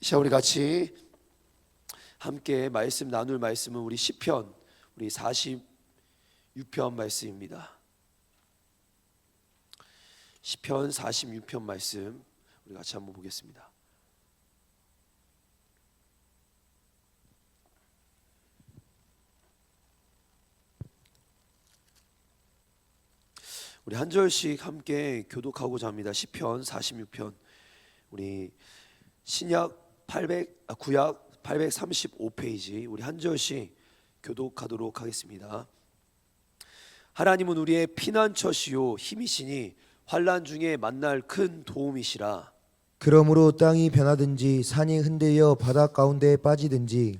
자, 우리 같이 함께 말씀 나눌 말씀은 우리 시편 우리 46편 말씀입니다. 시편 46편 말씀 우리 같이 한번 보겠습니다. 우리 한 절씩 함께 교독하고자 합니다. 시편 46편 우리 구약 835페이지 우리 한 절씩 교독하도록 하겠습니다. 하나님은 우리의 피난처시요 힘이시니 환난 중에 만날 큰 도움이시라. 그러므로 땅이 변하든지 산이 흔들려 바다 가운데에 빠지든지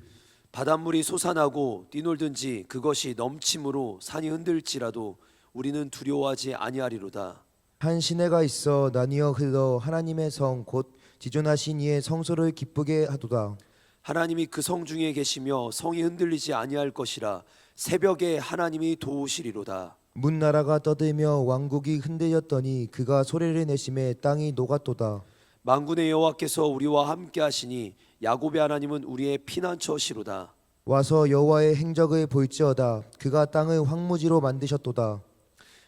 바닷물이 솟아나고 뛰놀든지 그것이 넘침으로 산이 흔들지라도 우리는 두려워하지 아니하리로다. 한 시내가 있어 나뉘어 흘러 하나님의 성 곧 지존하신 이의 성소를 기쁘게 하도다. 하나님이 그 성 중에 계시며 성이 흔들리지 아니할 것이라. 새벽에 하나님이 도우시리로다. 문 나라가 떠들며 왕국이 흔들렸더니 그가 소리를 내심에 땅이 녹았도다. 만군의 여호와께서 우리와 함께 하시니 야곱의 하나님은 우리의 피난처시로다. 와서 여호와의 행적을 볼지어다. 그가 땅을 황무지로 만드셨도다.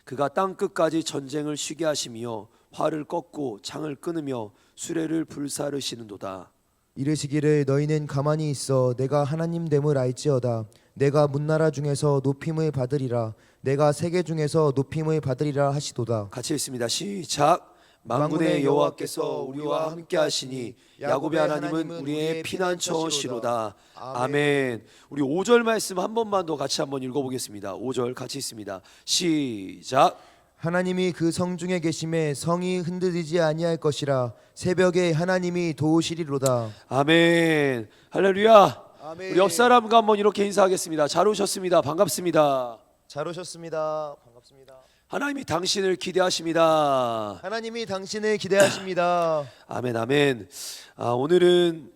그가 땅 끝까지 전쟁을 쉬게 하시며 활을 꺾고 창을 끊으며 수레를 불사르시는도다. 이르시기를 너희는 가만히 있어 내가 하나님 됨을 알지어다. 내가 문나라 중에서 높임을 받으리라. 내가 세계 중에서 높임을 받으리라 하시도다. 같이 읽습니다. 시작. 만군의 여호와께서 우리와 함께 하시니 야곱의 하나님은 우리의 피난처시로다. 아멘. 우리 5절 말씀 한 번만 더 같이 한번 읽어보겠습니다. 5절 같이 읽습니다. 시작. 하나님이 그 성 중에 계심에 성이 흔들리지 아니할 것이라. 새벽에 하나님이 도우시리로다. 아멘. 할렐루야. 아멘. 우리 옆 사람과 한번 이렇게 인사하겠습니다. 잘 오셨습니다. 반갑습니다. 잘 오셨습니다. 반갑습니다. 하나님이 당신을 기대하십니다. 하나님이 당신을 기대하십니다. 아멘, 아멘. 오늘은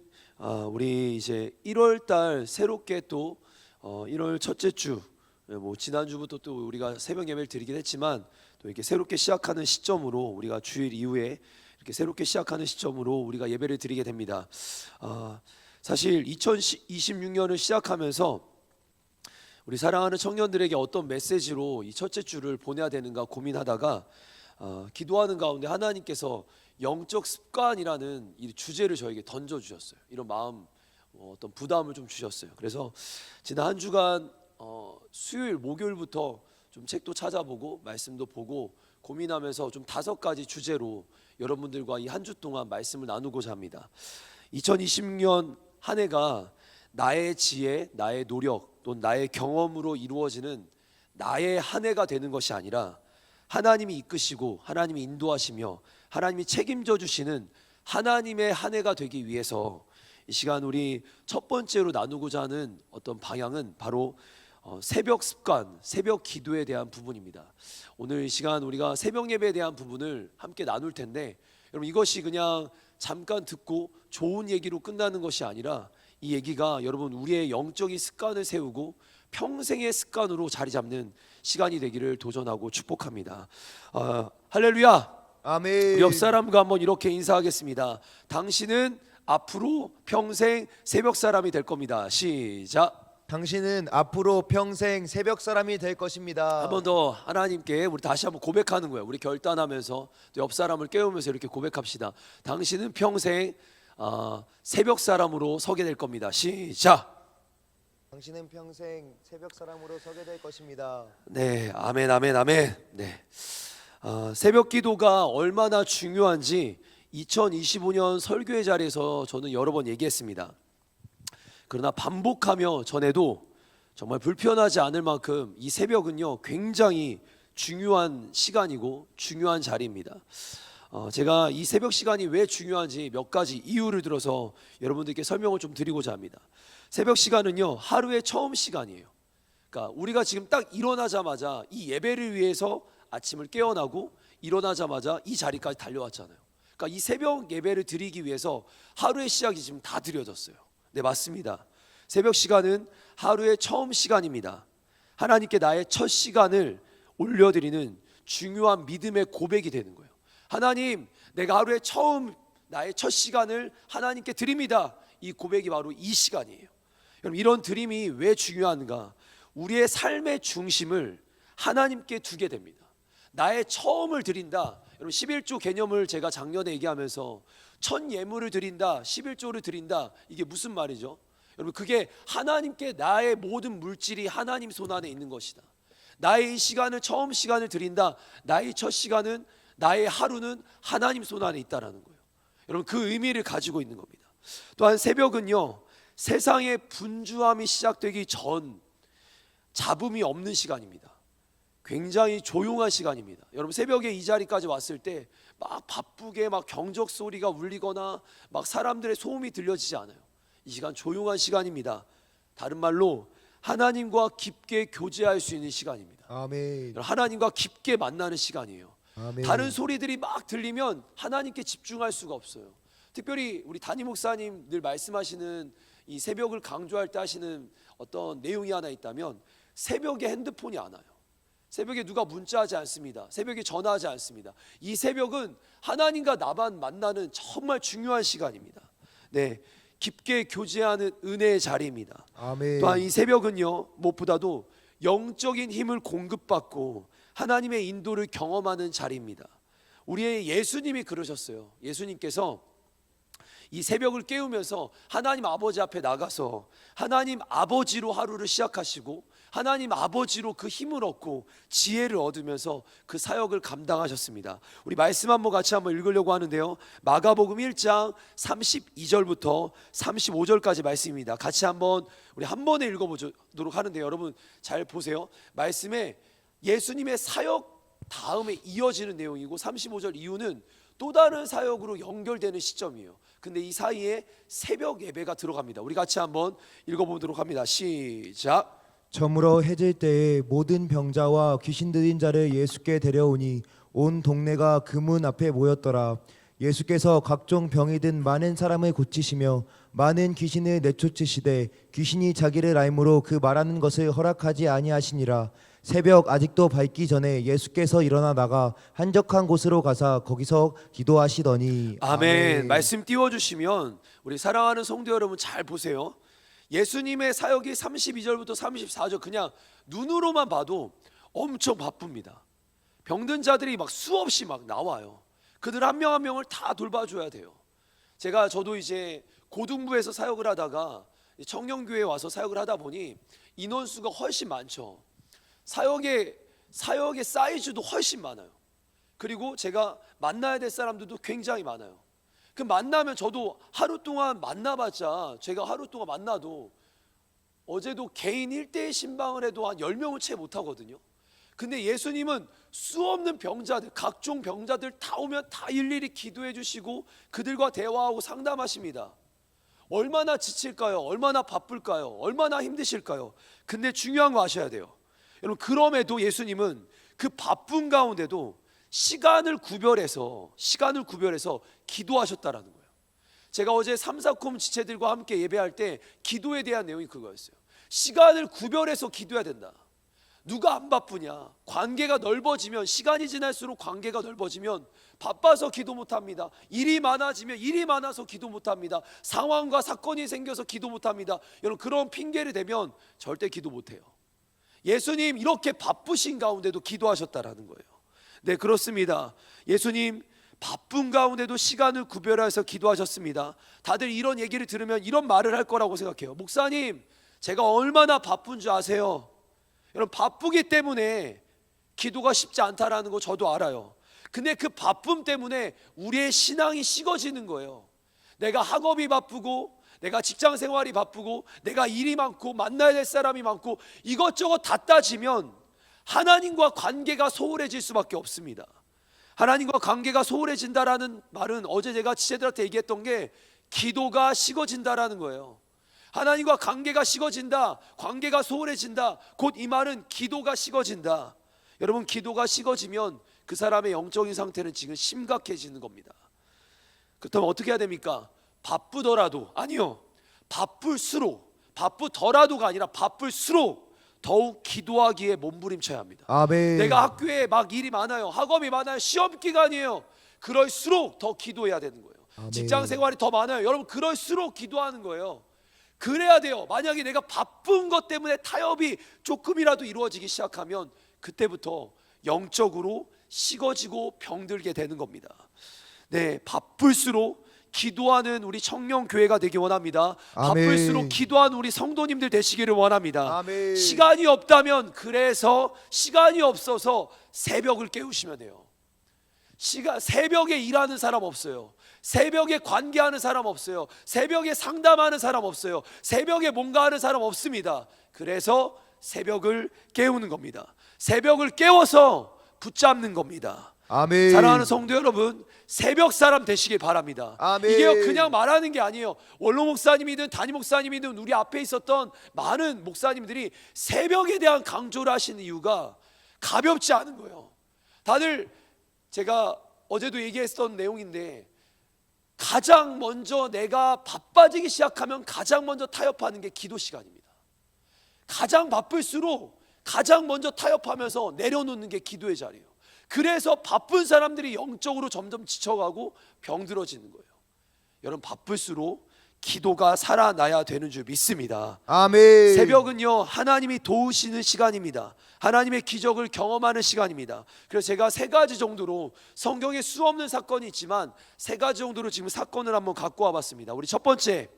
우리 이제 1월달 새롭게 또 1월 첫째 주, 뭐 지난주부터 또 우리가 새벽 예배를 드리긴 했지만 또 이렇게 새롭게 시작하는 시점으로 우리가 주일 이후에 이렇게 새롭게 시작하는 시점으로 우리가 예배를 드리게 됩니다. 사실 2026년을 시작하면서 우리 사랑하는 청년들에게 어떤 메시지로 이 첫째 주를 보내야 되는가 고민하다가 기도하는 가운데 하나님께서 영적 습관이라는 이 주제를 저에게 던져주셨어요. 이런 마음, 어떤 부담을 좀 주셨어요. 그래서 지난 한 주간 수요일, 목요일부터 좀 책도 찾아보고 말씀도 보고 고민하면서 좀 5가지 주제로 여러분들과 이 한 주 동안 말씀을 나누고자 합니다. 2026년 한 해가 나의 지혜, 나의 노력, 또 나의 경험으로 이루어지는 나의 한 해가 되는 것이 아니라 하나님이 이끄시고 하나님이 인도하시며 하나님이 책임져 주시는 하나님의 한 해가 되기 위해서 이 시간 우리 첫 번째로 나누고자 하는 어떤 방향은 바로 새벽 습관, 새벽 기도에 대한 부분입니다. 오늘 이 시간 우리가 새벽 예배에 대한 부분을 함께 나눌 텐데 여러분 이것이 그냥 잠깐 듣고 좋은 얘기로 끝나는 것이 아니라 이 얘기가 여러분 우리의 영적인 습관을 세우고 평생의 습관으로 자리 잡는 시간이 되기를 도전하고 축복합니다. 할렐루야. 아멘. 우리 옆 사람과 한번 이렇게 인사하겠습니다. 당신은 앞으로 평생 새벽 사람이 될 겁니다. 시작. 당신은 앞으로 평생 새벽 사람이 될 것입니다. 한 번 더 하나님께 우리 다시 한번 고백하는 거예요. 우리 결단하면서 또 옆 사람을 깨우면서 이렇게 고백합시다. 당신은 평생 새벽 사람으로 서게 될 겁니다. 시작. 당신은 평생 새벽 사람으로 서게 될 것입니다. 네, 아멘, 아멘, 아멘. 네, 새벽 기도가 얼마나 중요한지 2025년 설교의 자리에서 저는 여러 번 얘기했습니다. 그러나 반복하며 전에도 정말 불편하지 않을 만큼 이 새벽은요 굉장히 중요한 시간이고 중요한 자리입니다. 제가 이 새벽 시간이 왜 중요한지 몇 가지 이유를 들어서 여러분들께 설명을 좀 드리고자 합니다. 새벽 시간은요 하루의 처음 시간이에요. 그러니까 우리가 지금 딱 일어나자마자 이 예배를 위해서 아침을 깨어나고 일어나자마자 이 자리까지 달려왔잖아요. 그러니까 이 새벽 예배를 드리기 위해서 하루의 시작이 지금 다 드려졌어요. 네, 맞습니다. 새벽 시간은 하루의 처음 시간입니다. 하나님께 나의 첫 시간을 올려드리는 중요한 믿음의 고백이 되는 거예요. 하나님, 내가 하루의 처음 나의 첫 시간을 하나님께 드립니다. 이 고백이 바로 이 시간이에요. 여러분, 이런 드림이 왜 중요한가? 우리의 삶의 중심을 하나님께 두게 됩니다. 나의 처음을 드린다. 여러분, 11조 개념을 제가 작년에 얘기하면서 첫 예물을 드린다, 11조를 드린다, 이게 무슨 말이죠? 여러분, 그게 하나님께 나의 모든 물질이 하나님 손 안에 있는 것이다. 나의 이 시간을, 처음 시간을 드린다. 나의 첫 시간은, 나의 하루는 하나님 손 안에 있다라는 거예요. 여러분, 그 의미를 가지고 있는 겁니다. 또한 새벽은요, 세상의 분주함이 시작되기 전 잡음이 없는 시간입니다. 굉장히 조용한 시간입니다. 여러분, 새벽에 이 자리까지 왔을 때 막 바쁘게 막 경적 소리가 울리거나 막 사람들의 소음이 들려지지 않아요. 이 시간 조용한 시간입니다. 다른 말로 하나님과 깊게 교제할 수 있는 시간입니다. 아멘. 하나님과 깊게 만나는 시간이에요. 아멘. 다른 소리들이 막 들리면 하나님께 집중할 수가 없어요. 특별히 우리 담임 목사님 늘 말씀하시는 이 새벽을 강조할 때 하시는 어떤 내용이 하나 있다면, 새벽에 핸드폰이 안 와요. 새벽에 누가 문자하지 않습니다. 새벽에 전화하지 않습니다. 이 새벽은 하나님과 나만 만나는 정말 중요한 시간입니다. 네, 깊게 교제하는 은혜의 자리입니다. 아멘. 또한 이 새벽은요, 무엇보다도 영적인 힘을 공급받고 하나님의 인도를 경험하는 자리입니다. 우리의 예수님이 그러셨어요. 예수님께서 이 새벽을 깨우면서 하나님 아버지 앞에 나가서 하나님 아버지로 하루를 시작하시고 하나님 아버지로 그 힘을 얻고 지혜를 얻으면서 그 사역을 감당하셨습니다. 우리 말씀 한번 같이 한번 읽으려고 하는데요, 마가복음 1장 32절부터 35절까지 말씀입니다. 같이 한번 우리 한 번에 읽어보도록 하는데요, 여러분 잘 보세요. 말씀에 예수님의 사역 다음에 이어지는 내용이고 35절 이후는 또 다른 사역으로 연결되는 시점이에요. 근데 이 사이에 새벽 예배가 들어갑니다. 우리 같이 한번 읽어보도록 합니다. 시작. 저물어 해질 때에 모든 병자와 귀신 들린 자를 예수께 데려오니 온 동네가 그 문 앞에 모였더라. 예수께서 각종 병이 든 많은 사람을 고치시며 많은 귀신을 내쫓으시되 귀신이 자기를 알므로 그 말하는 것을 허락하지 아니하시니라. 새벽 아직도 밝기 전에 예수께서 일어나 나가 한적한 곳으로 가사 거기서 기도하시더니. 아멘. 말씀 띄워주시면 우리 사랑하는 성도 여러분 잘 보세요. 예수님의 사역이 32절부터 34절 그냥 눈으로만 봐도 엄청 바쁩니다. 병든 자들이 막 수없이 막 나와요. 그들 한 명 한 명을 다 돌봐줘야 돼요. 저도 이제 고등부에서 사역을 하다가 청년교회에 와서 사역을 하다 보니 인원수가 훨씬 많죠. 사역의 사이즈도 훨씬 많아요. 그리고 제가 만나야 될 사람들도 굉장히 많아요. 그 만나면 저도 하루 동안 만나봤자, 제가 하루 동안 만나도 어제도 개인 1대1 신방을 해도 한 10명을 채 못하거든요. 근데 예수님은 수없는 병자들, 각종 병자들 다 오면 다 일일이 기도해 주시고 그들과 대화하고 상담하십니다. 얼마나 지칠까요? 얼마나 바쁠까요? 얼마나 힘드실까요? 근데 중요한 거 아셔야 돼요. 여러분, 그럼에도 예수님은 그 바쁜 가운데도 시간을 구별해서 기도하셨다라는 거예요. 제가 어제 삼사콤 지체들과 함께 예배할 때 기도에 대한 내용이 그거였어요. 시간을 구별해서 기도해야 된다. 누가 안 바쁘냐? 관계가 넓어지면, 시간이 지날수록 관계가 넓어지면 바빠서 기도 못합니다. 일이 많아지면 일이 많아서 기도 못합니다. 상황과 사건이 생겨서 기도 못합니다. 여러분, 그런 핑계를 대면 절대 기도 못해요. 예수님 이렇게 바쁘신 가운데도 기도하셨다라는 거예요. 네, 그렇습니다. 예수님 바쁜 가운데도 시간을 구별해서 기도하셨습니다. 다들 이런 얘기를 들으면 이런 말을 할 거라고 생각해요. 목사님, 제가 얼마나 바쁜 줄 아세요? 여러분, 바쁘기 때문에 기도가 쉽지 않다라는 거 저도 알아요. 근데 그 바쁨 때문에 우리의 신앙이 식어지는 거예요. 내가 학업이 바쁘고, 내가 직장 생활이 바쁘고, 내가 일이 많고, 만나야 될 사람이 많고, 이것저것 다 따지면 하나님과 관계가 소홀해질 수밖에 없습니다. 하나님과 관계가 소홀해진다라는 말은 어제 제가 지체들한테 얘기했던 게 기도가 식어진다라는 거예요. 하나님과 관계가 식어진다, 관계가 소홀해진다, 곧 이 말은 기도가 식어진다. 여러분, 기도가 식어지면 그 사람의 영적인 상태는 지금 심각해지는 겁니다. 그렇다면 어떻게 해야 됩니까? 바쁘더라도, 아니요, 바쁘더라도가 아니라 바쁠수록 더욱 기도하기에 몸부림쳐야 합니다. 아멘. 내가 학교에 막 일이 많아요, 학업이 많아요, 시험 기간이에요. 그럴수록 더 기도해야 되는 거예요. 아멘. 직장 생활이 더 많아요. 여러분 그럴수록 기도하는 거예요. 그래야 돼요. 만약에 내가 바쁜 것 때문에 타협이 조금이라도 이루어지기 시작하면 그때부터 영적으로 식어지고 병들게 되는 겁니다. 네, 바쁠수록 기도하는 우리 청년교회가 되기 원합니다. 아멘. 바쁠수록 기도하는 우리 성도님들 되시기를 원합니다. 아멘. 시간이 없다면 그래서 시간이 없어서 새벽을 깨우시면 돼요. 새벽에 일하는 사람 없어요. 새벽에 관계하는 사람 없어요. 새벽에 상담하는 사람 없어요. 새벽에 뭔가 하는 사람 없습니다. 그래서 새벽을 깨우는 겁니다. 새벽을 깨워서 붙잡는 겁니다. 아멘. 사랑하는 성도 여러분, 새벽 사람 되시길 바랍니다. 아멘. 이게 그냥 말하는 게 아니에요. 원로 목사님이든 담임 목사님이든 우리 앞에 있었던 많은 목사님들이 새벽에 대한 강조를 하시는 이유가 가볍지 않은 거예요. 다들 제가 어제도 얘기했던 내용인데, 가장 먼저 내가 바빠지기 시작하면 가장 먼저 타협하는 게 기도 시간입니다. 가장 바쁠수록 가장 먼저 타협하면서 내려놓는 게 기도의 자리예요. 그래서 바쁜 사람들이 영적으로 점점 지쳐가고 병들어지는 거예요. 여러분 바쁠수록 기도가 살아나야 되는 줄 믿습니다. 아멘. 새벽은요 하나님이 도우시는 시간입니다. 하나님의 기적을 경험하는 시간입니다. 그래서 제가 세 가지 정도로, 성경에 수없는 사건이 있지만 세 가지 정도로 지금 사건을 한번 갖고 와봤습니다. 우리 첫 번째,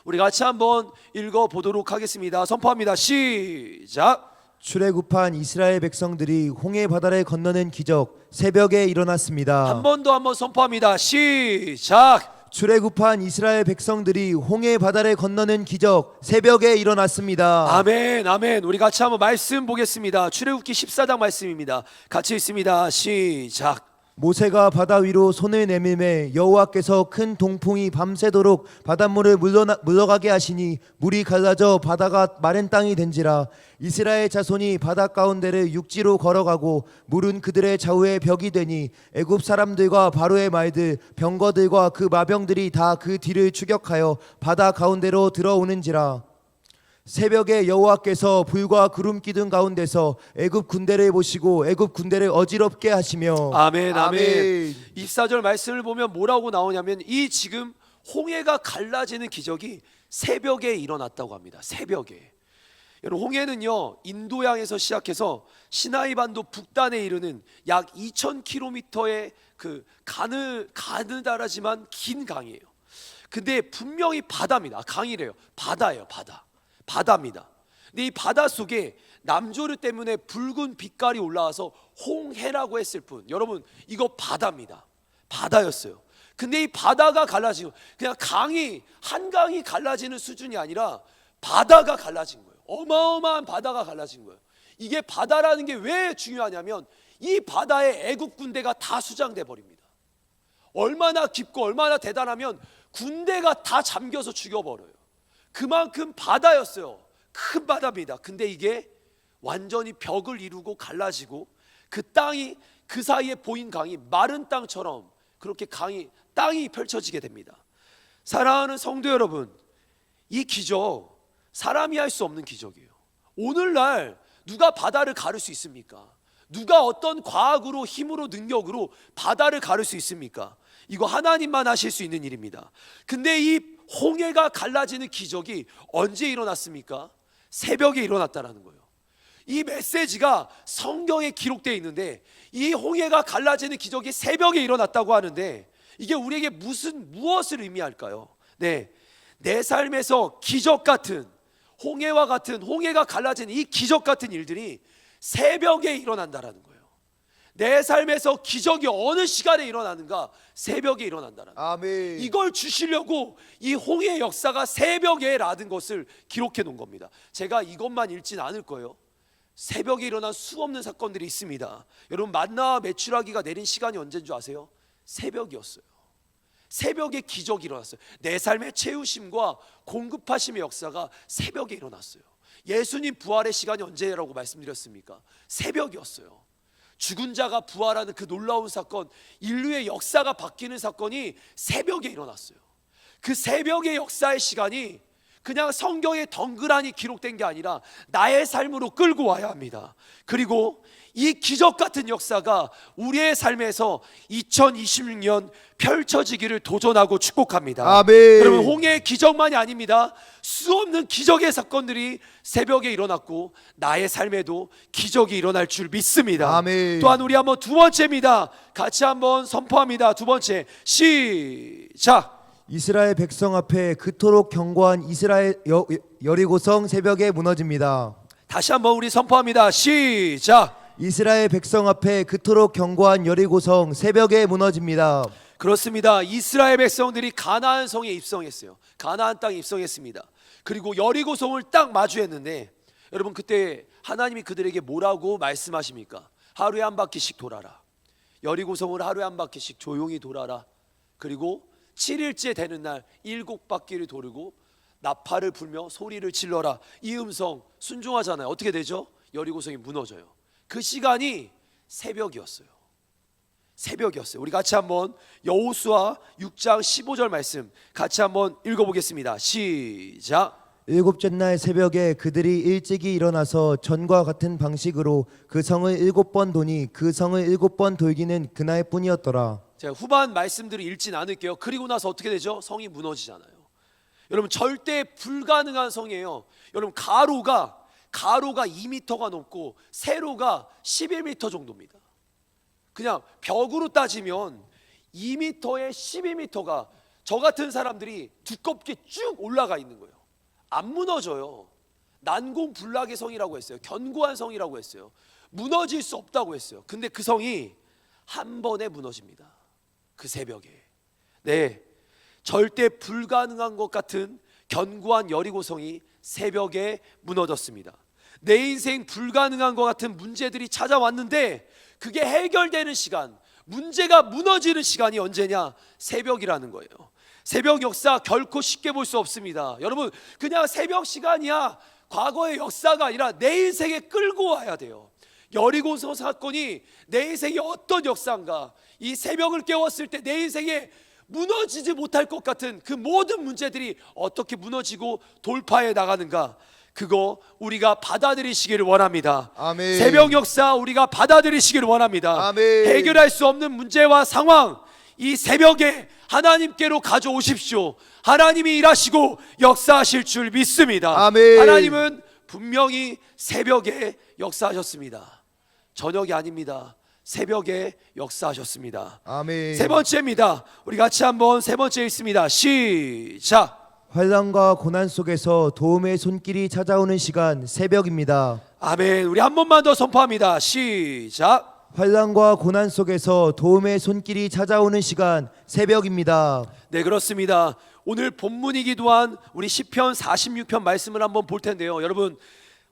우리 같이 한번 읽어보도록 하겠습니다. 선포합니다. 시작. 출애굽한 이스라엘 백성들이 홍해 바다를 건너는 기적 새벽에 일어났습니다. 한 번 더 한번 선포합니다. 시작. 출애굽한 이스라엘 백성들이 홍해 바다를 건너는 기적 새벽에 일어났습니다. 아멘, 아멘. 우리 같이 한번 말씀 보겠습니다. 출애굽기 14장 말씀입니다. 같이 읽습니다. 시작. 모세가 바다 위로 손을 내밀매 여호와께서 큰 동풍이 밤새도록 바닷물을 물러가게 하시니 물이 갈라져 바다가 마른 땅이 된지라. 이스라엘 자손이 바다 가운데를 육지로 걸어가고 물은 그들의 좌우에 벽이 되니 애굽 사람들과 바로의 말들 병거들과 그 마병들이 다 그 뒤를 추격하여 바다 가운데로 들어오는지라. 새벽에 여호와께서 불과 구름 기둥 가운데서 애굽 군대를 보시고 애굽 군대를 어지럽게 하시며. 아멘, 아멘. 24절 말씀을 보면 뭐라고 나오냐면, 이 지금 홍해가 갈라지는 기적이 새벽에 일어났다고 합니다. 새벽에. 여러분 홍해는요 인도양에서 시작해서 시나이 반도 북단에 이르는 약 2,000km의 그 가느다라지만 긴 강이에요. 근데 분명히 바다입니다. 강이래요. 바다예요. 바다입니다. 근데 이 바다 속에 남조류 때문에 붉은 빛깔이 올라와서 홍해라고 했을 뿐, 여러분 이거 바다입니다. 바다였어요. 근데 이 바다가 갈라지고, 그냥 한 강이 갈라지는 수준이 아니라 바다가 갈라진 거예요. 어마어마한 바다가 갈라진 거예요. 이게 바다라는 게 왜 중요하냐면, 이 바다에 애국 군대가 다 수장돼 버립니다. 얼마나 깊고 얼마나 대단하면 군대가 다 잠겨서 죽여버려요. 그만큼 바다였어요. 큰 바다입니다. 근데 이게 완전히 벽을 이루고 갈라지고, 그 땅이, 그 사이에 보인 강이 마른 땅처럼 그렇게 땅이 펼쳐지게 됩니다. 사랑하는 성도 여러분, 이 기적 사람이 할 수 없는 기적이에요. 오늘날 누가 바다를 가를 수 있습니까? 누가 어떤 과학으로, 힘으로, 능력으로 바다를 가를 수 있습니까? 이거 하나님만 하실 수 있는 일입니다. 근데 이 홍해가 갈라지는 기적이 언제 일어났습니까? 새벽에 일어났다라는 거예요. 이 메시지가 성경에 기록되어 있는데, 이 홍해가 갈라지는 기적이 새벽에 일어났다고 하는데, 이게 우리에게 무엇을 의미할까요? 네, 내 삶에서 기적 같은, 홍해와 같은, 홍해가 갈라지는 이 기적 같은 일들이 새벽에 일어난다라는 거예요. 내 삶에서 기적이 어느 시간에 일어나는가? 새벽에 일어난다라는 거예요. 아멘. 이걸 주시려고 이 홍해의 역사가 새벽에라는 것을 기록해 놓은 겁니다. 제가 이것만 읽진 않을 거예요. 새벽에 일어난 수없는 사건들이 있습니다. 여러분 만나와 메추라기가 내린 시간이 언제인 줄 아세요? 새벽이었어요. 새벽에 기적이 일어났어요. 내 삶의 채우심과 공급하심의 역사가 새벽에 일어났어요. 예수님 부활의 시간이 언제라고 말씀드렸습니까? 새벽이었어요. 죽은 자가 부활하는 그 놀라운 사건, 인류의 역사가 바뀌는 사건이 새벽에 일어났어요. 그 새벽의 역사의 시간이 그냥 성경에 덩그러니 기록된 게 아니라 나의 삶으로 끌고 와야 합니다. 그리고 이 기적 같은 역사가 우리의 삶에서 2026년 펼쳐지기를 도전하고 축복합니다. 아멘. 여러분, 홍해의 기적만이 아닙니다. 수없는 기적의 사건들이 새벽에 일어났고 나의 삶에도 기적이 일어날 줄 믿습니다. 아멘. 또한 우리 한번 두 번째입니다. 같이 한번 선포합니다. 두 번째, 시작. 이스라엘 백성 앞에 그토록 견고한 이스라엘 여리고성 새벽에 무너집니다. 다시 한번 우리 선포합니다. 시작. 이스라엘 백성 앞에 그토록 견고한 여리고성 새벽에 무너집니다. 그렇습니다. 이스라엘 백성들이 가나안 성에 입성했어요. 가나안 땅에 입성했습니다. 그리고 여리고성을 딱 마주했는데, 여러분, 그때 하나님이 그들에게 뭐라고 말씀하십니까? 하루에 한 바퀴씩 돌아라. 여리고성을 하루에 한 바퀴씩 조용히 돌아라. 그리고 7일째 되는 날 7바퀴를 돌고 나팔을 불며 소리를 질러라. 이 음성 순종하잖아요. 어떻게 되죠? 여리고성이 무너져요. 그 시간이 새벽이었어요. 새벽이었어요. 우리 같이 한번 여호수아 6장 15절 말씀 같이 한번 읽어보겠습니다. 시작. 일곱째 날 새벽에 그들이 일찍이 일어나서 전과 같은 방식으로 그 성을 7번 도니 그 성을 7번 돌기는 그날뿐이었더라. 제가 후반 말씀들을 읽진 않을게요. 그리고 나서 어떻게 되죠? 성이 무너지잖아요. 여러분, 절대 불가능한 성이에요. 여러분, 가로가 2m가 넘고 세로가 11m 정도입니다. 그냥 벽으로 따지면 2m에 12m가 저 같은 사람들이 두껍게 쭉 올라가 있는 거예요. 안 무너져요. 난공불락의 성이라고 했어요. 견고한 성이라고 했어요. 무너질 수 없다고 했어요. 근데 그 성이 한 번에 무너집니다. 그 새벽에. 네, 절대 불가능한 것 같은 견고한 여리고성이 새벽에 무너졌습니다. 내 인생 불가능한 것 같은 문제들이 찾아왔는데 그게 해결되는 시간, 문제가 무너지는 시간이 언제냐? 새벽이라는 거예요. 새벽 역사 결코 쉽게 볼 수 없습니다. 여러분, 그냥 새벽 시간이야 과거의 역사가 아니라 내 인생에 끌고 와야 돼요. 여리고성 사건이 내 인생의 어떤 역사인가, 이 새벽을 깨웠을 때 내 인생에 무너지지 못할 것 같은 그 모든 문제들이 어떻게 무너지고 돌파해 나가는가, 그거 우리가 받아들이시기를 원합니다. 아멘. 새벽 역사 우리가 받아들이시기를 원합니다. 아멘. 해결할 수 없는 문제와 상황, 이 새벽에 하나님께로 가져오십시오. 하나님이 일하시고 역사하실 줄 믿습니다. 아멘. 하나님은 분명히 새벽에 역사하셨습니다. 저녁이 아닙니다. 새벽에 역사하셨습니다. 아멘. 세 번째입니다. 우리 같이 한번 세 번째 읽습니다. 시작. 환난과 고난 속에서 도움의 손길이 찾아오는 시간 새벽입니다. 아멘. 우리 한 번만 더 선포합니다. 시작. 환난과 고난 속에서 도움의 손길이 찾아오는 시간 새벽입니다. 네, 그렇습니다. 오늘 본문이기도 한 우리 시편 46편 말씀을 한번 볼 텐데요. 여러분,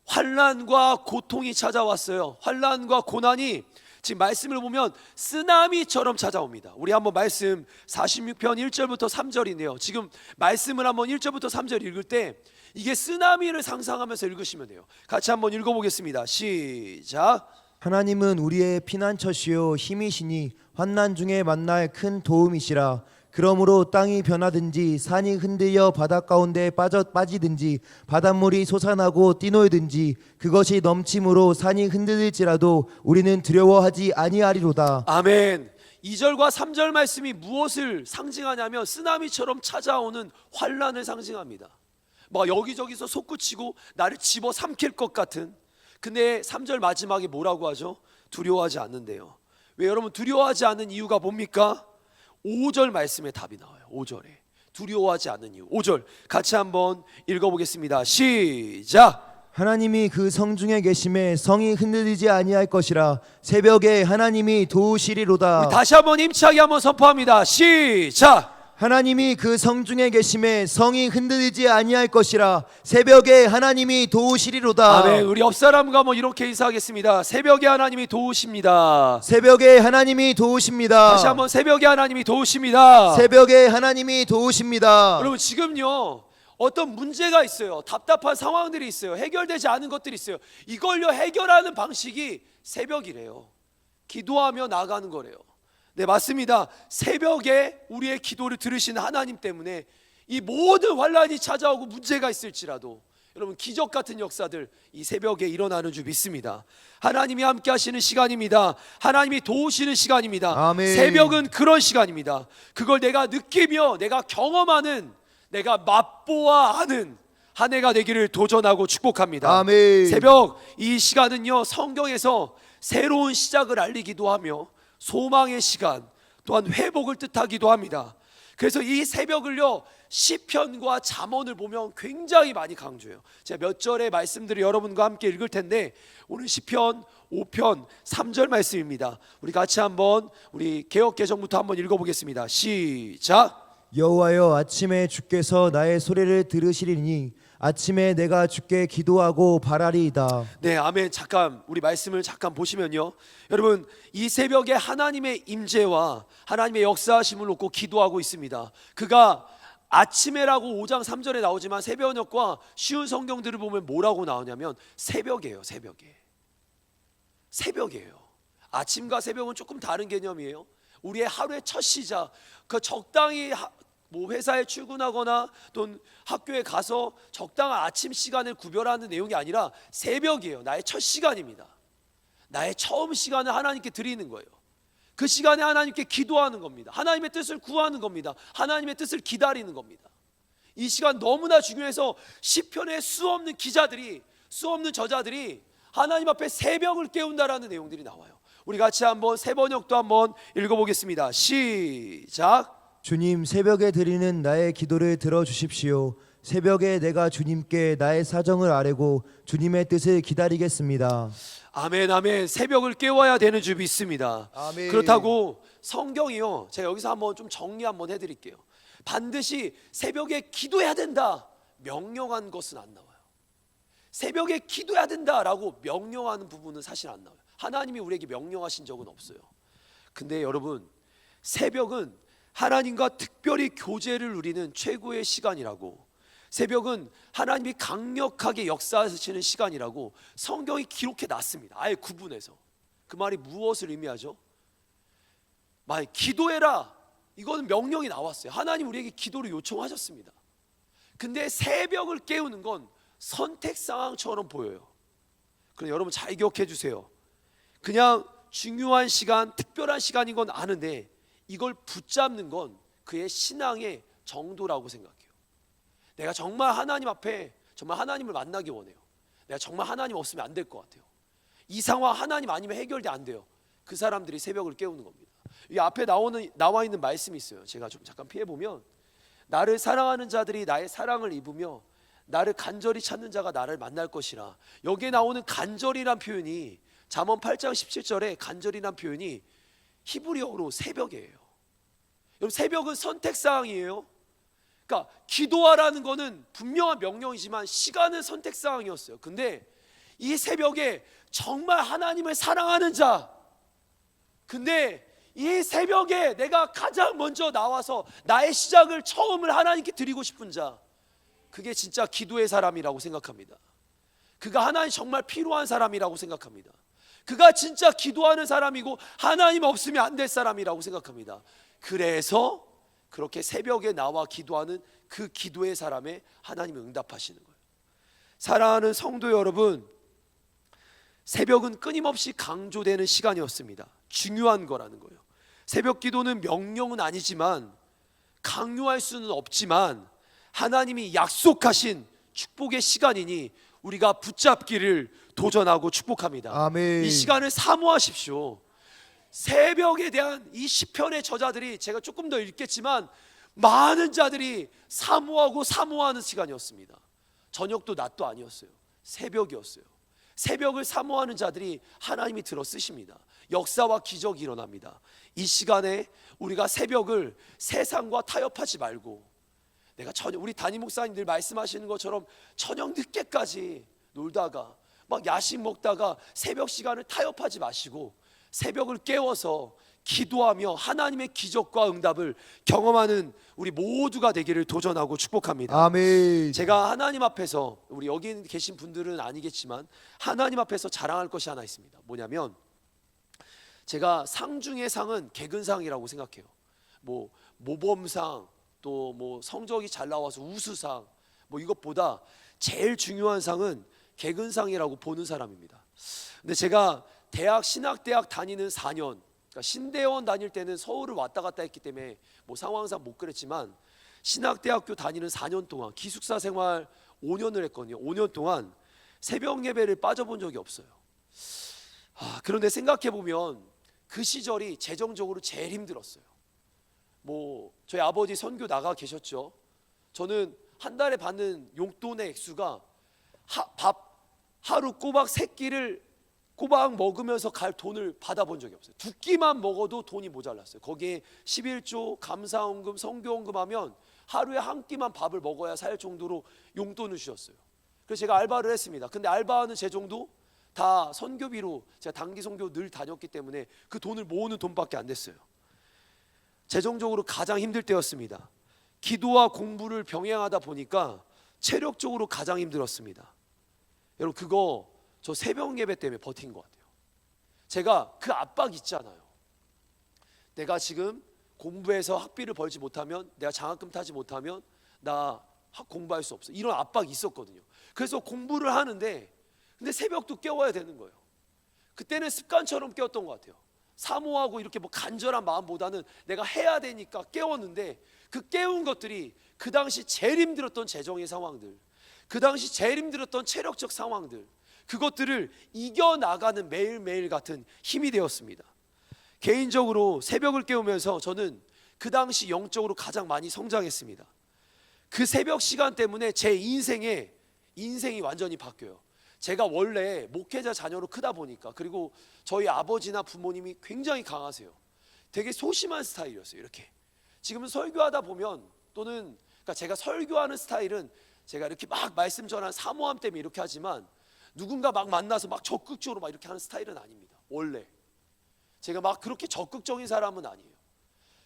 환난과 고통이 찾아왔어요. 환난과 고난이 지금 말씀을 보면 쓰나미처럼 찾아옵니다. 우리 한번 말씀 46편 1절부터 3절인데요. 지금 말씀을 한번 1절부터 3절 읽을 때 이게 쓰나미를 상상하면서 읽으시면 돼요. 같이 한번 읽어보겠습니다. 시작. 하나님은 우리의 피난처시요 힘이시니 환난 중에 만날 큰 도움이시라. 그러므로 땅이 변하든지 산이 흔들려 바닷 가운데 빠지든지 바닷물이 솟아나고 뛰놀든지 그것이 넘침으로 산이 흔들릴지라도 우리는 두려워하지 아니하리로다. 아멘. 2절과 3절 말씀이 무엇을 상징하냐면 쓰나미처럼 찾아오는 환난을 상징합니다. 막 여기저기서 솟구치고 나를 집어삼킬 것 같은. 근데 3절 마지막에 뭐라고 하죠? 두려워하지 않는데요. 왜 여러분 두려워하지 않는 이유가 뭡니까? 5절 말씀에 답이 나와요. 5절에 두려워하지 않는 이유. 5절 같이 한번 읽어보겠습니다. 시작. 하나님이 그 성 중에 계심에 성이 흔들리지 아니할 것이라. 새벽에 하나님이 도우시리로다. 우리 다시 한번 힘차게 한번 선포합니다. 시작. 하나님이 그 성 중에 계심에 성이 흔들리지 아니할 것이라. 새벽에 하나님이 도우시리로다. 아멘. 우리 옆 사람과 한번 이렇게 인사하겠습니다. 새벽에 하나님이 도우십니다. 새벽에 하나님이 도우십니다. 다시 한번 새벽에 하나님이 도우십니다. 새벽에 하나님이 도우십니다. 여러분, 지금요 어떤 문제가 있어요. 답답한 상황들이 있어요. 해결되지 않은 것들이 있어요. 이걸요 해결하는 방식이 새벽이래요. 기도하며 나아가는 거래요. 네, 맞습니다. 새벽에 우리의 기도를 들으시는 하나님 때문에 이 모든 환난이 찾아오고 문제가 있을지라도 여러분 기적 같은 역사들 이 새벽에 일어나는 줄 믿습니다. 하나님이 함께 하시는 시간입니다. 하나님이 도우시는 시간입니다. 아멘. 새벽은 그런 시간입니다. 그걸 내가 느끼며 내가 경험하는, 내가 맛보아 아는 한 해가 되기를 도전하고 축복합니다. 아멘. 새벽 이 시간은요, 성경에서 새로운 시작을 알리기도 하며 소망의 시간, 또한 회복을 뜻하기도 합니다. 그래서 이 새벽을요, 시편과 잠언을 보면 굉장히 많이 강조해요. 제가 몇 절의 말씀들을 여러분과 함께 읽을 텐데, 오늘 시편 5편 3절 말씀입니다. 우리 같이 한번 우리 개역 개정부터 한번 읽어보겠습니다. 시작. 여호와여, 아침에 주께서 나의 소리를 들으시리니 아침에 내가 주께 기도하고 바라리이다. 네, 아멘. 잠깐 우리 말씀을 잠깐 보시면요, 여러분 이 새벽에 하나님의 임재와 하나님의 역사하심을 놓고 기도하고 있습니다. 그가 아침에라고 5장 3절에 나오지만 새벽녘과 쉬운 성경들을 보면 뭐라고 나오냐면 새벽이에요. 새벽이에요. 아침과 새벽은 조금 다른 개념이에요. 우리의 하루의 첫 시작, 그 적당히 뭐 회사에 출근하거나 또는 학교에 가서 적당한 아침 시간을 구별하는 내용이 아니라 새벽이에요. 나의 첫 시간입니다. 나의 처음 시간을 하나님께 드리는 거예요. 그 시간에 하나님께 기도하는 겁니다. 하나님의 뜻을 구하는 겁니다. 하나님의 뜻을 기다리는 겁니다. 이 시간 너무나 중요해서 시편의 수없는 기자들이, 수없는 저자들이 하나님 앞에 새벽을 깨운다라는 내용들이 나와요. 우리 같이 한번 세 번역도 한번 읽어보겠습니다. 시작. 주님, 새벽에 드리는 나의 기도를 들어주십시오. 새벽에 내가 주님께 나의 사정을 아뢰고 주님의 뜻을 기다리겠습니다. 아멘, 아멘. 새벽을 깨워야 되는 줄 믿습니다. 아멘. 그렇다고 성경이요, 제가 여기서 한번 좀 정리 한번 해드릴게요. 반드시 새벽에 기도해야 된다 명령한 것은 안 나와요. 새벽에 기도해야 된다라고 명령하는 부분은 사실 안 나와요. 하나님이 우리에게 명령하신 적은 없어요. 근데 여러분, 새벽은 하나님과 특별히 교제를 누리는 최고의 시간이라고, 새벽은 하나님이 강력하게 역사하시는 시간이라고 성경이 기록해 놨습니다. 아예 구분해서. 그 말이 무엇을 의미하죠? 말 기도해라, 이거는 명령이 나왔어요. 하나님 우리에게 기도를 요청하셨습니다. 근데 새벽을 깨우는 건 선택 상황처럼 보여요. 그럼 여러분 잘 기억해 주세요. 그냥 중요한 시간, 특별한 시간인 건 아는데 이걸 붙잡는 건 그의 신앙의 정도라고 생각해요. 내가 정말 하나님 앞에 정말 하나님을 만나기 원해요. 내가 정말 하나님 없으면 안 될 것 같아요. 이 상황 하나님 아니면 해결돼 안 돼요. 그 사람들이 새벽을 깨우는 겁니다. 이 앞에 나와 있는 말씀이 있어요. 제가 좀 잠깐 피해 보면, 나를 사랑하는 자들이 나의 사랑을 입으며 나를 간절히 찾는 자가 나를 만날 것이라. 여기에 나오는 간절이란 표현이, 잠언 8장 17절에 간절이란 표현이 히브리어로 새벽이에요. 여러분, 새벽은 선택사항이에요. 그러니까 기도하라는 거는 분명한 명령이지만 시간은 선택사항이었어요. 근데 이 새벽에 정말 하나님을 사랑하는 자, 근데 이 새벽에 내가 가장 먼저 나와서 나의 시작을 처음을 하나님께 드리고 싶은 자, 그게 진짜 기도의 사람이라고 생각합니다. 그가 하나님 정말 필요한 사람이라고 생각합니다. 그가 진짜 기도하는 사람이고 하나님 없으면 안 될 사람이라고 생각합니다. 그래서 그렇게 새벽에 나와 기도하는 그 기도의 사람에 하나님이 응답하시는 거예요. 사랑하는 성도 여러분, 새벽은 끊임없이 강조되는 시간이었습니다. 중요한 거라는 거예요. 새벽 기도는 명령은 아니지만, 강요할 수는 없지만 하나님이 약속하신 축복의 시간이니 우리가 붙잡기를 도전하고 축복합니다. 아멘. 이 시간을 사모하십시오. 새벽에 대한 이 시편의 저자들이, 제가 조금 더 읽겠지만 많은 자들이 사모하는 시간이었습니다. 저녁도 낮도 아니었어요. 새벽이었어요. 새벽을 사모하는 자들이 하나님이 들어 쓰십니다. 역사와 기적이 일어납니다. 이 시간에 우리가 새벽을 세상과 타협하지 말고, 내가 우리 담임 목사님들 말씀하시는 것처럼 저녁 늦게까지 놀다가 막 야식 먹다가 새벽 시간을 타협하지 마시고 새벽을 깨워서 기도하며 하나님의 기적과 응답을 경험하는 우리 모두가 되기를 도전하고 축복합니다. 아멘. 제가 하나님 앞에서, 우리 여기 계신 분들은 아니겠지만 하나님 앞에서 자랑할 것이 하나 있습니다. 뭐냐면, 제가 상 중의 상은 개근상이라고 생각해요. 뭐 모범상, 또 뭐 성적이 잘 나와서 우수상, 뭐 이것보다 제일 중요한 상은 개근상이라고 보는 사람입니다. 근데 제가 신학대학 다니는 4년, 그러니까 신대원 다닐 때는 서울을 왔다 갔다 했기 때문에 뭐 상황상 못 그랬지만, 신학대학교 다니는 4년 동안 기숙사 생활 5년을 했거든요. 5년 동안 새벽 예배를 빠져본 적이 없어요. 그런데 생각해 보면 그 시절이 재정적으로 제일 힘들었어요. 뭐 저희 아버지 선교 나가 계셨죠. 저는 한 달에 받는 용돈의 액수가 밥 하루 꼬박 3끼를 꼬박 먹으면서 갈 돈을 받아본 적이 없어요. 2끼만 먹어도 돈이 모자랐어요. 거기에 11조, 감사원금, 성교원금 하면 하루에 한 끼만 밥을 먹어야 살 정도로 용돈을 주셨어요. 그래서 제가 알바를 했습니다. 근데 알바하는 제 정도 다 선교비로, 제가 단기 선교 늘 다녔기 때문에 그 돈을 모으는 돈밖에 안 됐어요. 재정적으로 가장 힘들 때였습니다. 기도와 공부를 병행하다 보니까 체력적으로 가장 힘들었습니다. 여러분, 그거 저 새벽 예배 때문에 버틴 것 같아요. 제가 그 압박 있잖아요. 내가 지금 공부해서 학비를 벌지 못하면, 내가 장학금 타지 못하면 나 공부할 수 없어, 이런 압박이 있었거든요. 그래서 공부를 하는데 근데 새벽도 깨워야 되는 거예요. 그때는 습관처럼 깨웠던 것 같아요. 사모하고 이렇게 뭐 간절한 마음보다는 내가 해야 되니까 깨웠는데, 그 깨운 것들이 그 당시 제일 힘들었던 재정의 상황들, 그 당시 제일 힘들었던 체력적 상황들, 그것들을 이겨나가는 매일매일 같은 힘이 되었습니다. 개인적으로 새벽을 깨우면서 저는 그 당시 영적으로 가장 많이 성장했습니다. 그 새벽 시간 때문에 제 인생이 완전히 바뀌어요. 제가 원래 목회자 자녀로 크다 보니까, 그리고 저희 아버지나 부모님이 굉장히 강하세요. 되게 소심한 스타일이었어요. 이렇게 지금 설교하다 보면, 또는 그러니까 제가 설교하는 스타일은 제가 이렇게 막 말씀 전한 사모함 때문에 이렇게 하지만, 누군가 막 만나서 막 적극적으로 막 이렇게 하는 스타일은 아닙니다. 원래 제가 막 그렇게 적극적인 사람은 아니에요.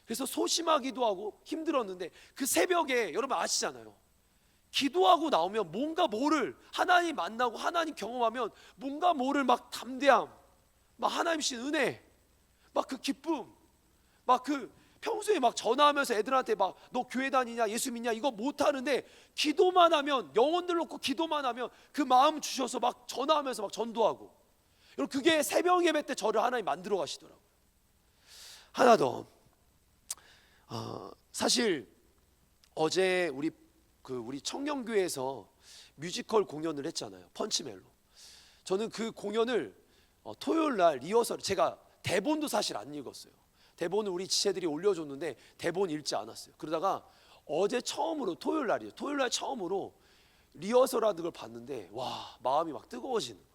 그래서 소심하기도 하고 힘들었는데, 그 새벽에 여러분 아시잖아요. 기도하고 나오면 뭔가 뭐를 하나님 만나고 하나님 경험하면 뭔가 뭐를 막 담대함, 막 하나님 신 은혜, 막 그 기쁨, 막 그 평소에 막 전화하면서 애들한테 막 너 교회 다니냐, 예수 믿냐, 이거 못 하는데 기도만 하면, 영혼들 놓고 기도만 하면 그 마음 주셔서 막 전화하면서 막 전도하고. 여러분, 그게 새벽 예배 때 저를 하나님 만들어 가시더라고요. 하나 더, 사실 어제 우리 청년교회에서 뮤지컬 공연을 했잖아요. 펀치멜로. 저는 그 공연을 토요일 날 리허설, 제가 대본도 사실 안 읽었어요. 대본을 우리 지체들이 올려줬는데 대본 읽지 않았어요. 그러다가 어제 처음으로, 토요일 날 처음으로 리허설하는 걸 봤는데, 와, 마음이 막 뜨거워지는 거예요.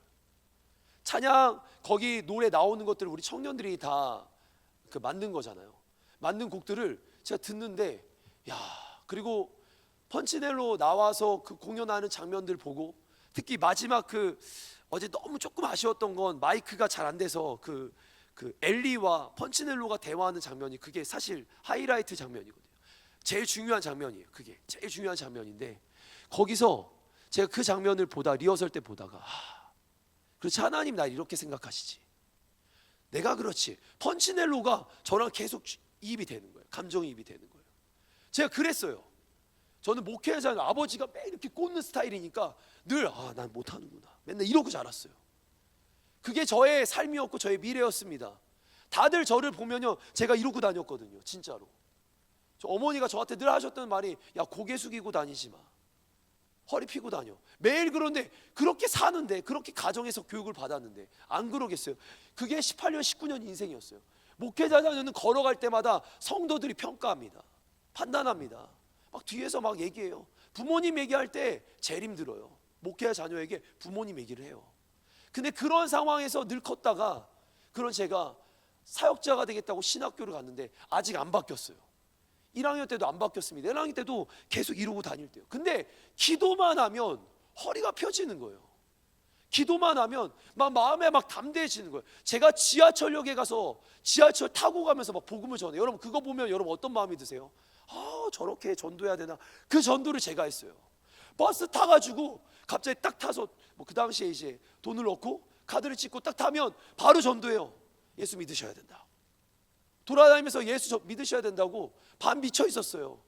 찬양, 거기 노래 나오는 것들을 우리 청년들이 다 만든 거잖아요. 만든 곡들을 제가 듣는데, 야, 그리고 펀치넬로 나와서 그 공연하는 장면들 보고, 특히 마지막 어제 너무 조금 아쉬웠던 건 마이크가 잘 안 돼서 그 엘리와 펀치넬로가 대화하는 장면이, 그게 사실 하이라이트 장면이거든요. 제일 중요한 장면이에요. 그게 제일 중요한 장면인데, 거기서 제가 그 장면을 리허설 때 보다가, 그렇지, 하나님 날 이렇게 생각하시지, 내가 그렇지, 펀치넬로가 저랑 계속 이입이 되는 거예요. 감정이입이 되는 거예요. 제가 그랬어요. 저는 목회자 아버지가 매일 이렇게 꽂는 스타일이니까 늘 난 못하는구나, 맨날 이러고 자랐어요. 그게 저의 삶이었고 저의 미래였습니다. 다들 저를 보면요, 제가 이러고 다녔거든요. 진짜로. 저 어머니가 저한테 늘 하셨던 말이, 야, 고개 숙이고 다니지 마, 허리 펴고 다녀. 매일. 그런데 그렇게 사는데, 그렇게 가정에서 교육을 받았는데 안 그러겠어요? 그게 18년 19년 인생이었어요. 목회자 자녀는 걸어갈 때마다 성도들이 평가합니다. 판단합니다. 막 뒤에서 막 얘기해요. 부모님 얘기할 때 제일 힘들어요. 목회자 자녀에게 부모님 얘기를 해요. 근데 그런 상황에서 늘 컸다가, 그런 제가 사역자가 되겠다고 신학교를 갔는데 아직 안 바뀌었어요. 1학년 때도 안 바뀌었습니다. 1학년 때도 계속 이러고 다닐 때요. 근데 기도만 하면 허리가 펴지는 거예요. 기도만 하면 막 마음에 막 담대해지는 거예요. 제가 지하철역에 가서 지하철 타고 가면서 막 복음을 전해요. 여러분, 그거 보면 여러분 어떤 마음이 드세요? 저렇게 전도해야 되나? 그 전도를 제가 했어요. 버스 타가지고 갑자기 딱 타서, 그 당시에 이제 돈을 넣고 카드를 찍고 딱 타면 바로 전도해요. 예수 믿으셔야 된다. 돌아다니면서 예수 믿으셔야 된다고 반 미쳐 있었어요.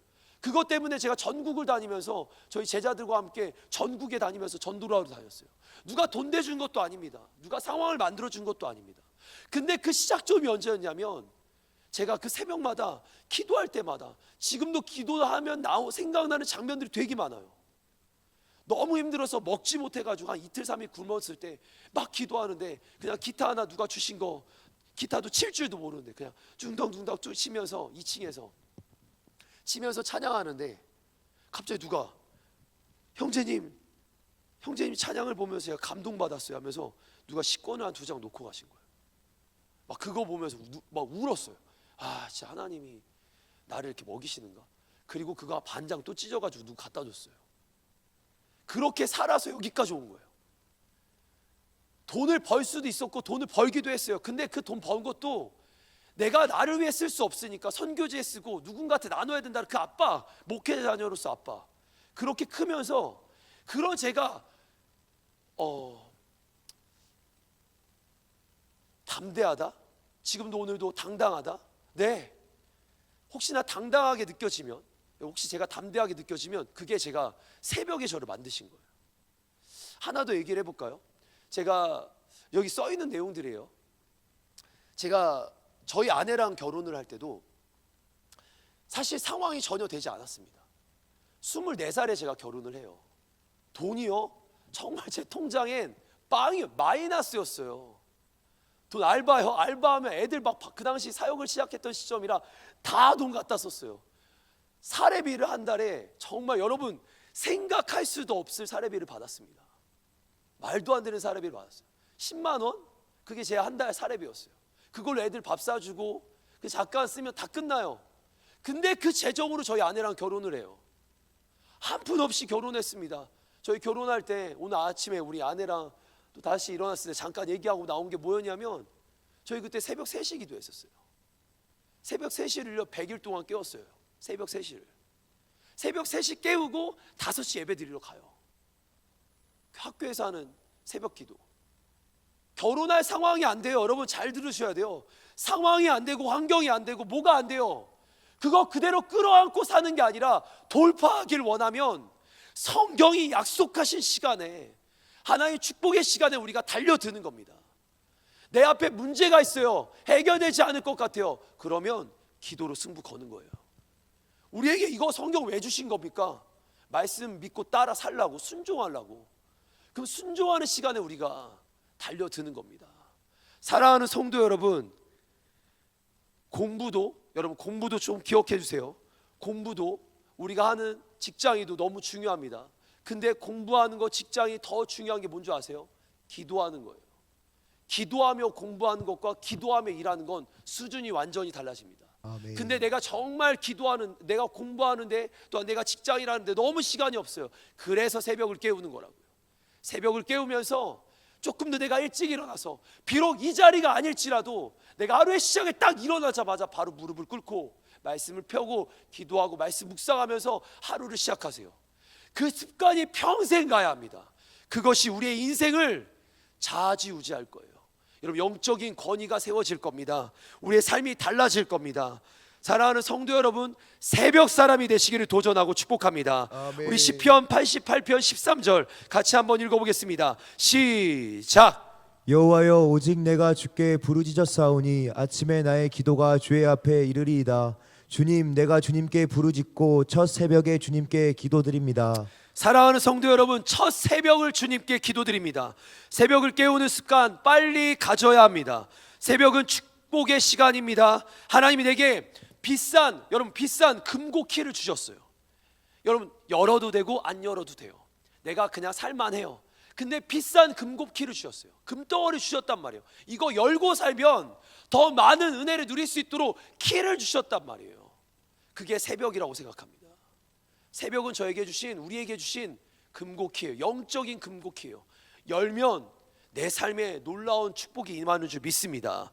그것 때문에 제가 전국을 다니면서 저희 제자들과 함께 전국에 다니면서 전도를 하러 다녔어요. 누가 돈 대준 것도 아닙니다. 누가 상황을 만들어 준 것도 아닙니다. 근데 그 시작점이 언제였냐면 제가 그 새벽마다 기도할 때마다, 지금도 기도하면 생각나는 장면들이 되게 많아요. 너무 힘들어서 먹지 못해가지고 한 이틀 3일 굶었을 때 막 기도하는데, 그냥 기타 하나 누가 주신 거, 기타도 칠 줄도 모르는데 그냥 둥덩둥덩 치면서 2층에서 치면서 찬양하는데, 갑자기 누가 형제님 찬양을 보면서 제가 감동받았어요 하면서 누가 식권을 한 2장 놓고 가신 거예요. 막 그거 보면서 막 울었어요. 아, 진짜 하나님이 나를 이렇게 먹이시는가. 그리고 그거 반장 또 찢어가지고 누가 갖다 줬어요. 그렇게 살아서 여기까지 온 거예요. 돈을 벌 수도 있었고 돈을 벌기도 했어요. 근데 그 돈 번 것도 내가 나를 위해 쓸 수 없으니까 선교지에 쓰고 누군가한테 나눠야 된다는 그 아빠, 목회 자녀로서 아빠, 그렇게 크면서 그런 제가 담대하다, 지금도 오늘도 당당하다. 네, 혹시나 당당하게 느껴지면, 혹시 제가 담대하게 느껴지면 그게 제가 새벽에 저를 만드신 거예요. 하나 더 얘기를 해볼까요? 제가 여기 써 있는 내용들이에요. 제가 저희 아내랑 결혼을 할 때도 사실 상황이 전혀 되지 않았습니다. 24살에 제가 결혼을 해요. 돈이요, 정말 제 통장엔 빵이 마이너스였어요. 돈 알바하면 애들 막 그 당시 사역을 시작했던 시점이라 다 돈 갖다 썼어요. 사례비를 한 달에 정말 여러분 생각할 수도 없을 사례비를 받았습니다. 말도 안 되는 사례비를 받았어요. 10만 원? 그게 제 한 달 사례비였어요. 그걸로 애들 밥 사주고 잠깐 쓰면 다 끝나요. 근데 그 재정으로 저희 아내랑 결혼을 해요. 한 푼 없이 결혼했습니다. 저희 결혼할 때 오늘 아침에 우리 아내랑 또 다시 일어났을 때 잠깐 얘기하고 나온 게 뭐였냐면, 저희 그때 새벽 3시 기도했었어요. 새벽 3시를요 100일 동안 깨웠어요. 새벽 3시를. 새벽 3시 깨우고 5시 예배 드리러 가요. 학교에서 하는 새벽 기도. 결혼할 상황이 안 돼요. 여러분 잘 들으셔야 돼요. 상황이 안 되고 환경이 안 되고 뭐가 안 돼요. 그거 그대로 끌어안고 사는 게 아니라 돌파하길 원하면 성경이 약속하신 시간에, 하나의 축복의 시간에 우리가 달려드는 겁니다. 내 앞에 문제가 있어요. 해결되지 않을 것 같아요. 그러면 기도로 승부 거는 거예요. 우리에게 이거 성경 왜 주신 겁니까? 말씀 믿고 따라 살라고, 순종하려고. 그럼 순종하는 시간에 우리가 달려드는 겁니다. 사랑하는 성도 여러분, 공부도 좀 기억해 주세요. 공부도 우리가 하는 직장이도 너무 중요합니다. 근데 공부하는 거, 직장이 더 중요한 게 뭔지 아세요? 기도하는 거예요. 기도하며 공부하는 것과 기도하며 일하는 건 수준이 완전히 달라집니다. 아멘. 근데 내가 정말 내가 공부하는데 또한 내가 직장이라는데 너무 시간이 없어요. 그래서 새벽을 깨우는 거라고요. 새벽을 깨우면서 조금 더 내가 일찍 일어나서, 비록 이 자리가 아닐지라도 내가 하루의 시작에 딱 일어나자마자 바로 무릎을 꿇고 말씀을 펴고 기도하고 말씀 묵상하면서 하루를 시작하세요. 그 습관이 평생 가야 합니다. 그것이 우리의 인생을 좌지우지할 거예요. 여러분 영적인 권위가 세워질 겁니다. 우리의 삶이 달라질 겁니다. 사랑하는 성도 여러분, 새벽 사람이 되시기를 도전하고 축복합니다. 아멘. 우리 시편 88편 13절 같이 한번 읽어보겠습니다. 시작. 여호와여, 오직 내가 주께 부르짖었사오니 아침에 나의 기도가 주의 앞에 이르리이다. 주님, 내가 주님께 부르짖고 첫 새벽에 주님께 기도드립니다. 사랑하는 성도 여러분, 첫 새벽을 주님께 기도드립니다. 새벽을 깨우는 습관 빨리 가져야 합니다. 새벽은 축복의 시간입니다. 하나님이 내게 비싼 금고키를 주셨어요. 여러분 열어도 되고 안 열어도 돼요. 내가 그냥 살만해요. 근데 비싼 금고키를 주셨어요. 금덩어리 주셨단 말이에요. 이거 열고 살면 더 많은 은혜를 누릴 수 있도록 키를 주셨단 말이에요. 그게 새벽이라고 생각합니다. 새벽은 우리에게 주신 금고키예요. 영적인 금고키예요. 열면 내 삶에 놀라운 축복이 임하는 줄 믿습니다.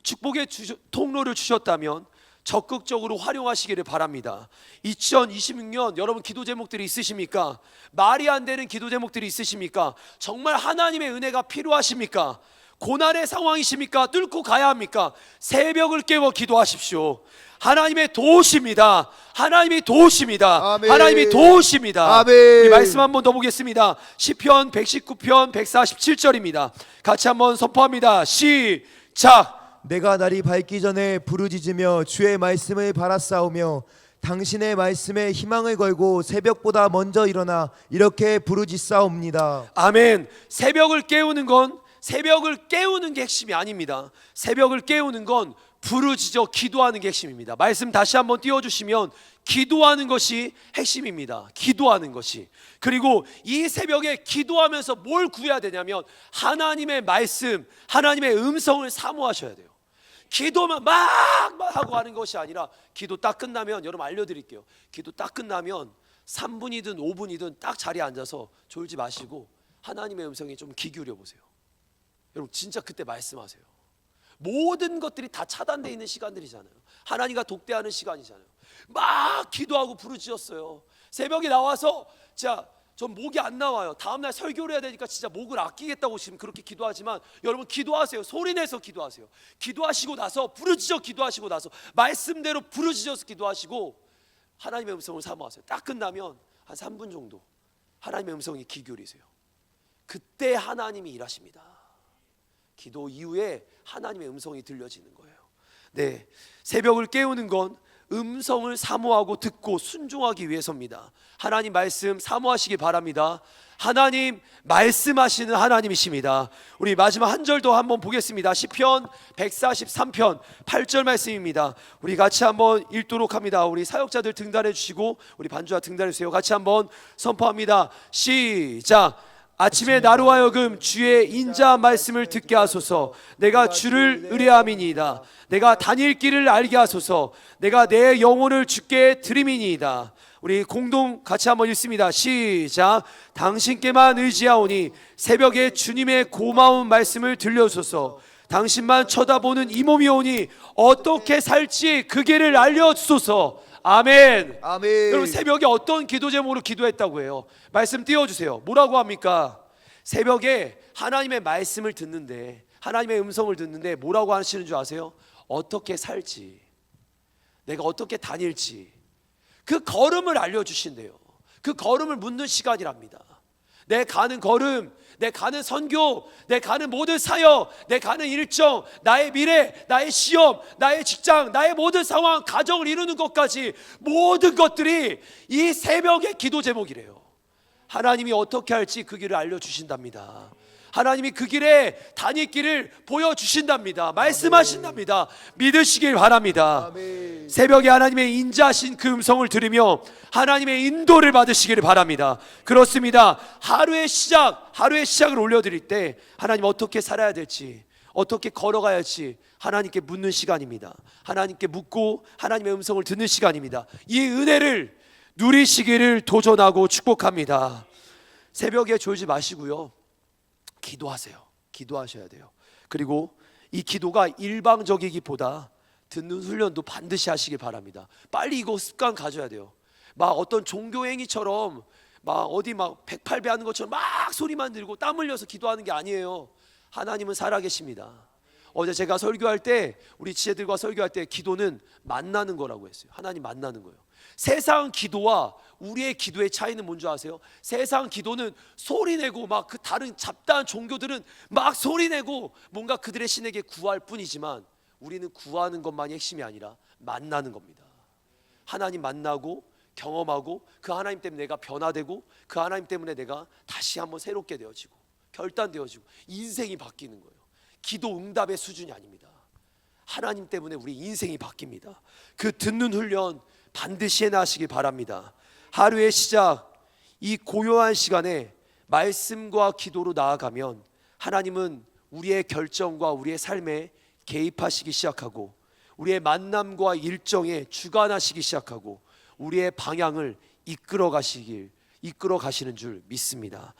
축복의 통로를 주셨다면 적극적으로 활용하시기를 바랍니다. 2026년 여러분 기도 제목들이 있으십니까? 말이 안 되는 기도 제목들이 있으십니까? 정말 하나님의 은혜가 필요하십니까? 고난의 상황이십니까? 뚫고 가야 합니까? 새벽을 깨워 기도하십시오. 하나님의 도우십니다. 하나님이 도우십니다. 아멘. 하나님이 도우십니다. 아멘. 우리 말씀 한번 더 보겠습니다. 시편 119편 147절입니다. 같이 한번 선포합니다. 시작. 내가 날이 밝기 전에 부르짖으며 주의 말씀을 바라싸우며 당신의 말씀에 희망을 걸고 새벽보다 먼저 일어나 이렇게 부르짖사옵니다. 아멘. 새벽을 깨우는 게 핵심이 아닙니다. 새벽을 깨우는 건 부르짖어 기도하는 게 핵심입니다. 말씀 다시 한번 띄워주시면 기도하는 것이 핵심입니다. 기도하는 것이. 그리고 이 새벽에 기도하면서 뭘 구해야 되냐면 하나님의 말씀, 하나님의 음성을 사모하셔야 돼요. 기도만 막 하고 하는 것이 아니라 기도 딱 끝나면, 여러분 알려드릴게요. 기도 딱 끝나면 3분이든 5분이든 딱 자리에 앉아서 졸지 마시고 하나님의 음성에 좀 귀 기울여 보세요. 여러분 진짜 그때 말씀하세요. 모든 것들이 다 차단되어 있는 시간들이잖아요. 하나님과 독대하는 시간이잖아요. 막 기도하고 부르짖었어요. 새벽에 나와서 자, 전 목이 안 나와요. 다음날 설교를 해야 되니까 진짜 목을 아끼겠다고 지금 그렇게 기도하지만 여러분 기도하세요. 소리내서 기도하세요. 기도하시고 나서 부르짖어 기도하시고 나서 말씀대로 부르짖어서 기도하시고 하나님의 음성을 사모하세요. 딱 끝나면 한 3분 정도 하나님의 음성에 귀 기울이세요. 그때 하나님이 일하십니다. 기도 이후에 하나님의 음성이 들려지는 거예요. 네, 새벽을 깨우는 건 음성을 사모하고 듣고 순종하기 위해서입니다. 하나님 말씀 사모하시기 바랍니다. 하나님 말씀하시는 하나님이십니다. 우리 마지막 한 절 더 한번 보겠습니다. 시편 143편 8절 말씀입니다. 우리 같이 한번 읽도록 합니다. 우리 사역자들 등단해 주시고 우리 반주와 등단해 주세요. 같이 한번 선포합니다. 시작. 아침에 나로 하여금 주의 인자 말씀을 듣게 하소서. 내가 주를 의뢰함이니이다. 내가 다닐 길을 알게 하소서. 내가 내 영혼을 주께 드림이니이다. 우리 공동 같이 한번 읽습니다. 시작. 당신께만 의지하오니 새벽에 주님의 고마운 말씀을 들려주소서. 당신만 쳐다보는 이 몸이 오니 어떻게 살지 그 길을 알려주소서. 아멘. 아멘. 여러분 새벽에 어떤 기도 제목으로 기도했다고 해요? 말씀 띄워주세요. 뭐라고 합니까? 새벽에 하나님의 말씀을 듣는데, 하나님의 음성을 듣는데 뭐라고 하시는 줄 아세요? 어떻게 살지, 내가 어떻게 다닐지 그 걸음을 알려주신대요. 그 걸음을 묻는 시간이랍니다. 내 가는 걸음, 내 가는 선교, 내 가는 모든 사역, 내 가는 일정, 나의 미래, 나의 시험, 나의 직장, 나의 모든 상황, 가정을 이루는 것까지 모든 것들이 이 새벽의 기도 제목이래요. 하나님이 어떻게 할지 그 길을 알려주신답니다. 하나님이 그 길에 다닐 길을 보여주신답니다. 말씀하신답니다. 믿으시길 바랍니다. 아멘. 새벽에 하나님의 인자하신 그 음성을 들으며 하나님의 인도를 받으시기를 바랍니다. 그렇습니다. 하루의 시작을 올려드릴 때 하나님 어떻게 살아야 될지, 어떻게 걸어가야 할지 하나님께 묻는 시간입니다. 하나님께 묻고 하나님의 음성을 듣는 시간입니다. 이 은혜를 누리시기를 도전하고 축복합니다. 새벽에 졸지 마시고요, 기도하세요. 기도하셔야 돼요. 그리고 이 기도가 일방적이기보다 듣는 훈련도 반드시 하시길 바랍니다. 빨리 이거 습관 가져야 돼요. 막 어떤 종교행위처럼 막 어디 막 108배 하는 것처럼 막 소리만 들고 땀 흘려서 기도하는 게 아니에요. 하나님은 살아계십니다. 어제 제가 설교할 때, 우리 지혜들과 설교할 때 기도는 만나는 거라고 했어요. 하나님 만나는 거예요. 세상 기도와 우리의 기도의 차이는 뭔지 아세요? 세상 기도는 소리내고 막 그 다른 잡다한 종교들은 막 소리내고 뭔가 그들의 신에게 구할 뿐이지만 우리는 구하는 것만이 핵심이 아니라 만나는 겁니다. 하나님 만나고 경험하고 그 하나님 때문에 내가 변화되고 그 하나님 때문에 내가 다시 한번 새롭게 되어지고 결단되어지고 인생이 바뀌는 거예요. 기도 응답의 수준이 아닙니다. 하나님 때문에 우리 인생이 바뀝니다. 그 듣는 훈련 반드시 해나가시길 바랍니다. 하루의 시작, 이 고요한 시간에 말씀과 기도로 나아가면 하나님은 우리의 결정과 우리의 삶에 개입하시기 시작하고 우리의 만남과 일정에 주관하시기 시작하고 우리의 방향을 이끌어 가시는 줄 믿습니다.